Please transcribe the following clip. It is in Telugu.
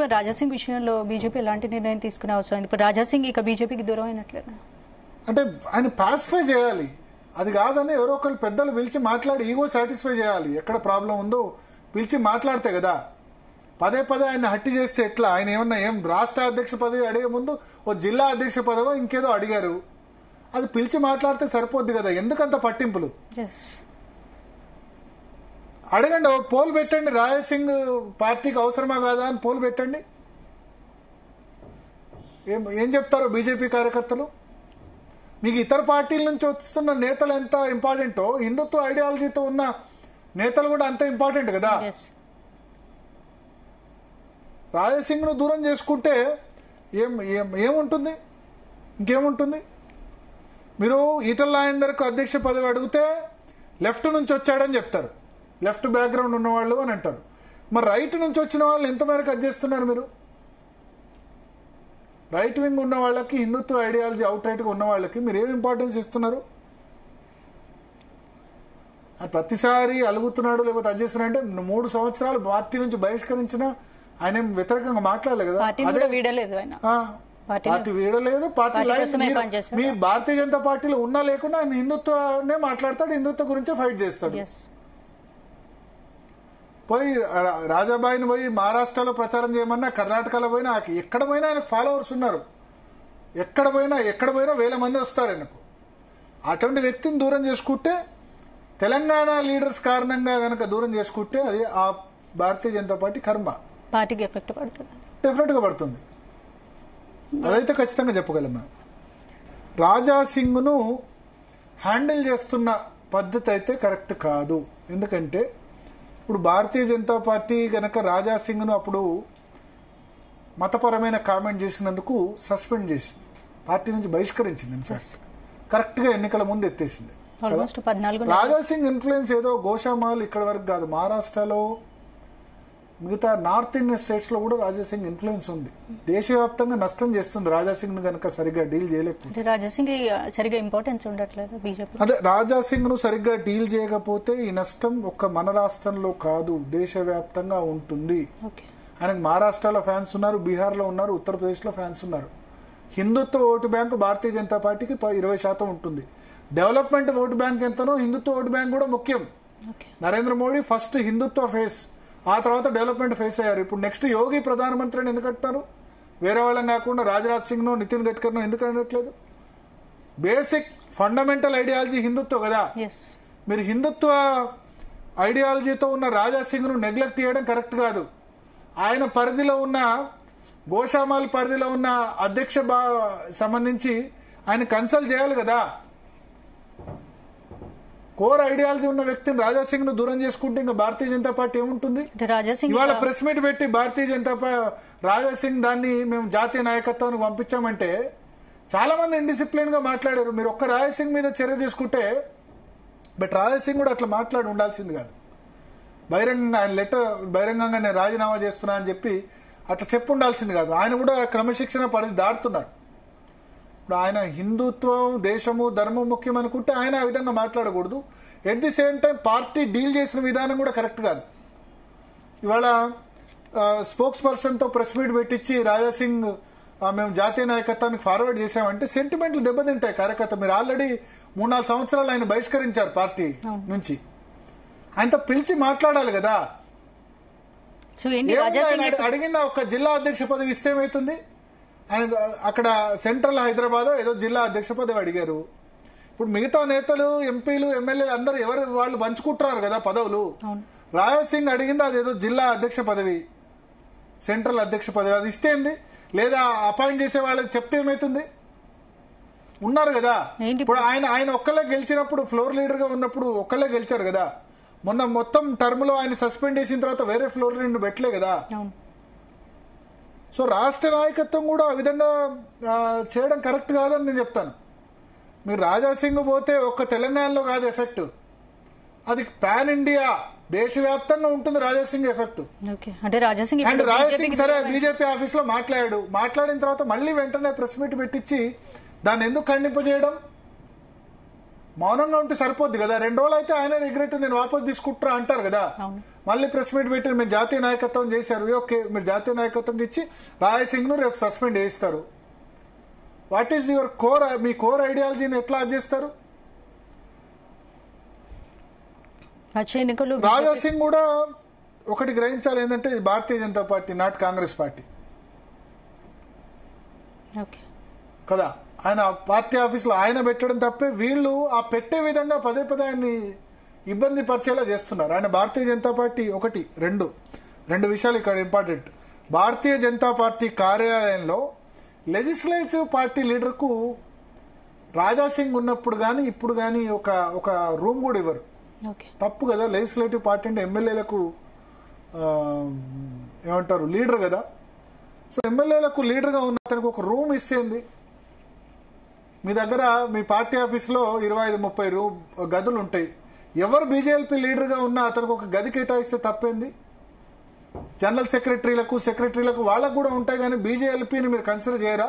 రాజాసింగ్ విషయంలో బీజేపీ ఎలాంటి నిర్ణయం తీసుకునే అవసరం ఉంది? ఇప్పుడు రాజాసింగ్ ఇక బీజేపీకి దూరం అయినట్లేనా? అంటే ఆయన పాసిఫై చేయాలి, అది కాదని ఎవరో ఒకళ్ళు పెద్దలు పిలిచి మాట్లాడి ఈగో సాటిస్ఫై చేయాలి. ఎక్కడ ప్రాబ్లం ఉందో పిలిచి మాట్లాడితే కదా. పదే పదే ఆయన హట్టి చేస్తే ఎట్లా? ఆయన ఏమన్నా రాష్ట్ర అధ్యక్ష పదవి అడిగే ముందు ఓ జిల్లా అధ్యక్ష పదవి ఇంకేదో అడిగారు, అది పిలిచి మాట్లాడితే సరిపోద్ది కదా. ఎందుకంత పట్టింపులు? అడగండి, పోల్ పెట్టండి, రాజాసింగ్ పార్టీకి అవసరమా కాదా అని పోల్ పెట్టండి. ఏం చెప్తారో బీజేపీ కార్యకర్తలు. మీకు ఇతర పార్టీల నుంచి వస్తున్న నేతలు ఎంత ఇంపార్టెంటో హిందుత్వ ఐడియాలజీతో ఉన్న నేతలు కూడా అంత ఇంపార్టెంట్ కదా. రాజాసింగ్ ను దూరం చేసుకుంటే ఏముంటుంది? ఇంకేముంటుంది? మీరు ఈటల రాజేందర్కు అధ్యక్ష పదవి అడిగితే లెఫ్ట్ నుంచి వచ్చాడని చెప్తారు, లెఫ్ట్ బ్యాక్గ్రౌండ్ ఉన్నవాళ్ళు అని అంటారు. మరి రైట్ నుంచి వచ్చిన వాళ్ళు ఎంత మేరకు అడ్జేస్తున్నారు మీరు? రైట్ వింగ్ ఉన్న వాళ్ళకి, హిందుత్వ ఐడియాలజీ అవుట్ రైట్గా ఉన్న వాళ్ళకి మీరు ఏం ఇంపార్టెన్స్ ఇస్తున్నారు? ప్రతిసారి అలుగుతున్నాడు లేకపోతే అడ్జేస్తున్నాడు అంటే 3 సంవత్సరాలు పార్టీ నుంచి బహిష్కరించిన ఆయన ఏం వ్యతిరేకంగా మాట్లాడలేదు కదా. అదే వీడలేదు ఆయన, పార్టీ వీడలేదు, పార్టీ లైన్. మీ భారతీయ జనతా పార్టీలో ఉన్నా లేకున్నా ఆయన హిందుత్వనే మాట్లాడతాడు, హిందుత్వ గురించే ఫైట్ చేస్తాడు. పోయి రాజాబాయిని పోయి మహారాష్ట్రలో ప్రచారం చేయమన్నా, కర్ణాటకలో పోయినా, ఎక్కడ పోయినా ఆయనకు ఫాలోవర్స్ ఉన్నారు. ఎక్కడ పోయినా వేల మంది వస్తారు ఆయనకు. అటువంటి వ్యక్తిని దూరం చేసుకుంటే, తెలంగాణ లీడర్స్ కారణంగా గనక దూరం చేసుకుంటే అది ఆ భారతీయ జనతా పార్టీ కర్మ, పార్టీకి ఎఫెక్ట్ పడుతుంది, డెఫినెట్ గా పడుతుంది. అదైతే ఖచ్చితంగా చెప్పగలం. రాజాసింగ్ ను హ్యాండిల్ చేస్తున్న పద్ధతి అయితే కరెక్ట్ కాదు. ఎందుకంటే ఇప్పుడు భారతీయ జనతా పార్టీ గనక రాజాసింగ్ ను అప్పుడు మతపరమైన కామెంట్ చేసినందుకు సస్పెండ్ చేసింది, పార్టీ నుంచి బహిష్కరించింది. ఇన్ఫాక్ట్ కరెక్ట్ గా ఎన్నికల ముందు ఎత్తేసింది. రాజాసింగ్ ఇన్ఫ్లుయెన్స్ ఏదో గోషామాల్ ఇక్కడ వరకు కాదు, మహారాష్ట్రలో మిగతా నార్త్ ఇండియన్ స్టేట్స్ లో కూడా రాజాసింగ్ ఇన్ఫ్లుయెన్స్ ఉంది. దేశవ్యాప్తంగా నష్టం చేస్తుంది రాజాసింగ్ ను గనక సరిగ్గా డీల్ చేయలేకపోతే. రాజాసింగ్ సరిగ్గా ఇంపార్టెన్స్ ఉండట్లేదు బీజేపీ. అదే, రాజాసింగ్ ను సరిగ్గా డీల్ చేయకపోతే ఈ నష్టం ఒక్క మన రాష్ట్రంలో కాదు, దేశవ్యాప్తంగా ఉంటుంది. ఆయనకు మహారాష్ట్రలో ఫ్యాన్స్ ఉన్నారు, బీహార్ లో ఉన్నారు, ఉత్తరప్రదేశ్ లో ఫ్యాన్స్ ఉన్నారు. హిందుత్వ ఓటు బ్యాంకు భారతీయ జనతా పార్టీకి 20% ఉంటుంది. డెవలప్మెంట్ ఓటు బ్యాంక్ ఎంతనో హిందుత్వ ఓటు బ్యాంక్ కూడా ముఖ్యం. నరేంద్ర మోడీ ఫస్ట్ హిందుత్వ ఫేస్, ఆ తర్వాత డెవలప్మెంట్ ఫేస్ అయ్యారు. ఇప్పుడు నెక్స్ట్ యోగి ప్రధానమంత్రిని ఎందుకు అంటున్నారు? వేరే వాళ్ళని కాకుండా రాజ్నాథ్ సింగ్ నో, నితిన్ గడ్కరీ నో ఎందుకు అనట్లేదు? బేసిక్ ఫండమెంటల్ ఐడియాలజీ హిందుత్వ కదా. మీరు హిందుత్వ ఐడియాలజీతో ఉన్న రాజాసింగ్ ను నెగ్లెక్ట్ చేయడం కరెక్ట్ కాదు. ఆయన పరిధిలో ఉన్న గోషామాల్ పరిధిలో ఉన్న అధ్యక్ష సంబంధించి ఆయన కన్సల్ట్ చేయాలి కదా. కోర్ ఐడియాలజీ ఉన్న వ్యక్తిని రాజాసింగ్ ను దూరం చేసుకుంటే ఇంకా భారతీయ జనతా పార్టీ ఏముంటుంది? ఇవాళ ప్రెస్ మీట్ పెట్టి భారతీయ జనతా రాజాసింగ్ దాన్ని మేము జాతీయ నాయకత్వానికి పంపించామంటే చాలా మంది ఇండిసిప్లిన్ గా మాట్లాడారు. మీరు ఒక్క రాజాసింగ్ మీద చర్య తీసుకుంటే, బట్ రాజాసింగ్ కూడా అట్లా మాట్లాడి ఉండాల్సింది కాదు. బహిరంగంగా ఆయన లెటర్ బహిరంగంగా నేను రాజీనామా చేస్తున్నా అని చెప్పి అట్లా చెప్పు ఉండాల్సింది కాదు. ఆయన కూడా క్రమశిక్షణ పరిధి దాటుతున్నారు. ఇప్పుడు ఆయన హిందుత్వం, దేశము, ధర్మం ముఖ్యం అనుకుంటే ఆయన ఆ విధంగా మాట్లాడకూడదు. At the same time party deal చేసిన విధానం కూడా కరెక్ట్ కాదు. ఇవాళ స్పోక్స్ పర్సన్ తో ప్రెస్ మీట్ పెట్టించి రాజాసింగ్ మేము జాతీయ నాయకత్వానికి ఫార్వర్డ్ చేశామంటే సెంటిమెంట్లు దెబ్బతింటాయి కార్యకర్త. మీరు ఆల్రెడీ 3-4 సంవత్సరాలు ఆయన బహిష్కరించారు పార్టీ నుంచి. ఆయనతో పిలిచి మాట్లాడాలి కదా. అడిగిన ఒక జిల్లా అధ్యక్ష పదవి ఇస్తే ఏమవుతుంది? ఆయన అక్కడ సెంట్రల్ హైదరాబాద్ ఏదో జిల్లా అధ్యక్ష పదవి అడిగారు. ఇప్పుడు మిగతా నేతలు, ఎంపీలు, ఎమ్మెల్యేలు అందరూ ఎవరు వాళ్ళు పంచుకుంటున్నారు కదా పదవులు. రాజాసింగ్ అడిగింది అదేదో జిల్లా అధ్యక్ష పదవి, సెంట్రల్ అధ్యక్ష పదవి, అది ఇస్తే ఏంది? లేదా అపాయింట్ చేసే వాళ్ళకి చెప్తే ఏమైతుంది? ఉన్నారు కదా. ఇప్పుడు ఆయన ఒక్కళ్ళే గెలిచినప్పుడు, ఫ్లోర్ లీడర్ గా ఉన్నప్పుడు ఒక్కళ్ళే గెలిచారు కదా. మొన్న మొత్తం టర్మ్ లో ఆయన సస్పెండ్ చేసిన తర్వాత వేరే ఫ్లోర్ లీడర్ పెట్టలే కదా. సో రాష్ట్ర నాయకత్వం కూడా ఆ విధంగా చేయడం కరెక్ట్ కాదని నేను చెప్తాను. మీరు రాజాసింగ్ పోతే ఒక్క తెలంగాణలో కాదు ఎఫెక్ట్, అది పాన్ ఇండియా దేశవ్యాప్తంగా ఉంటుంది రాజాసింగ్ ఎఫెక్ట్. అండ్ రాజాసింగ్ సరే బీజేపీ ఆఫీస్ లో మాట్లాడిన తర్వాత మళ్ళీ వెంటనే ప్రెస్ మీట్ పెట్టించి దాన్ని ఎందుకు ఖండింపజేయడం? మౌనంగా ఉంటే సరిపోద్ది కదా. 2 రోజులు అయితే ఆయన రిగ్రెట్ నేను వాపసు తీసుకుంటా అంటారు కదా. మళ్ళీ ప్రెస్ మీట్ పెట్టి మీరు జాతీయ నాయకత్వం చేశారు, ఓకే మీరు జాతీయ నాయకత్వం ఇచ్చి రాజసింగ్ను రేపు సస్పెండ్ చేస్తారు. వాట్ ఈస్ యువర్ కోర్, మీ కోర్ ఐడియాలజీని ఎట్లా చేస్తారు? రాజాసింగ్ కూడా ఒకటి గ్రహించాలి, ఏంటంటే Bharatiya Janata party, not Congress party కదా. ఆయన పార్టీ ఆఫీసులో ఆయన పెట్టడం తప్పే, వీళ్ళు ఆ పెట్టే విధంగా పదే పదే ఆయన్ని ఇబ్బంది పరిచేలా చేస్తున్నారు. ఆయన భారతీయ జనతా పార్టీ ఒకటి రెండు విషయాలు ఇక్కడ ఇంపార్టెంట్. భారతీయ జనతా పార్టీ కార్యాలయంలో లెజిస్లేటివ్ పార్టీ లీడర్కు రాజాసింగ్ ఉన్నప్పుడు కానీ ఇప్పుడు కానీ ఒక రూమ్ కూడా ఇవ్వరు. తప్పు కదా. లెజిస్లేటివ్ పార్టీ అంటే ఎమ్మెల్యేలకు ఏమంటారు లీడర్ కదా. సో ఎమ్మెల్యేలకు లీడర్గా ఉన్న అతనికి ఒక రూమ్ ఇస్తేంది? మీ దగ్గర మీ పార్టీ ఆఫీస్లో 25-30 గదులు ఉంటాయి. ఎవరు బీజేపీ లీడర్గా ఉన్నా అతనికి ఒక గది కేటాయిస్తే తప్పేంది? జనరల్ సెక్రటరీలకు వాళ్ళకు కూడా ఉంటాయి, కానీ బీజేపీని మీరు కన్సిడర్ చేయరా?